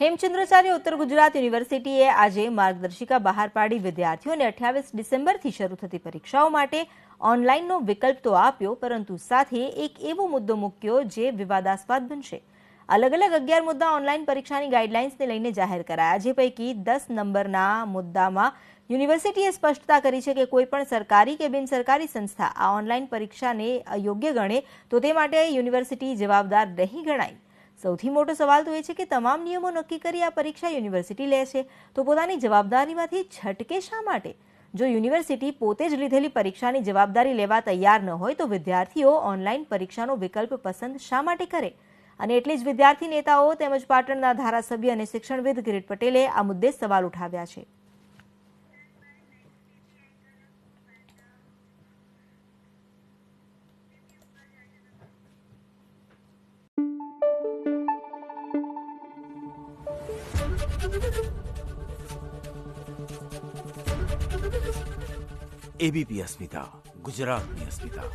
હેમચંદ્રાચાર્ય ઉત્તર ગુજરાત યુનિવર્સિટીએ આજે માર્ગદર્શિકા બહાર પાડી વિદ્યાર્થીઓને 28 ડિસેમ્બરથી શરૂ થતી પરીક્ષાઓ માટે ઓનલાઈનનો વિકલ્પ તો આપ્યો, પરંતુ સાથે એક એવો મુદ્દો મૂક્યો જે વિવાદાસ્પદ બનશે। અલગ અલગ 11 મુદ્દા ઓનલાઈન પરીક્ષાની ગાઈડલાઇન્સને લઈને જાહેર કરાયા, જે પૈકી 10 નંબરના મુદ્દામાં યુનિવર્સિટીએ સ્પષ્ટતા કરી છે કે કોઈપણ સરકારી કે બિનસરકારી સંસ્થા આ ઓનલાઈન પરીક્ષાને અયોગ્ય ગણે તો તે માટે યુનિવર્સિટી જવાબદાર નહીં ગણાય। સૌથી મોટો સવાલ તો એ છે કે તમામ નિયમો નક્કી કરી આ પરીક્ષા યુનિવર્સિટી લે છે તો પોતાની જવાબદારીમાંથી છટકે શા માટે? જો યુનિવર્સિટી પોતે જ લીધેલી પરીક્ષાની જવાબદારી લેવા તૈયાર ન હોય તો વિદ્યાર્થીઓ ઓનલાઈન પરીક્ષાનો વિકલ્પ પસંદ શા માટે કરે? અને એટલે જ વિદ્યાર્થી નેતાઓ તેમજ પાટણના ધારાસભ્ય અને શિક્ષણવિદ કિરીટ પટેલે આ મુદ્દે સવાલ ઉઠાવ્યા છે। એબીપી અસ્મિતા, ગુજરાતની અસ્મિતા।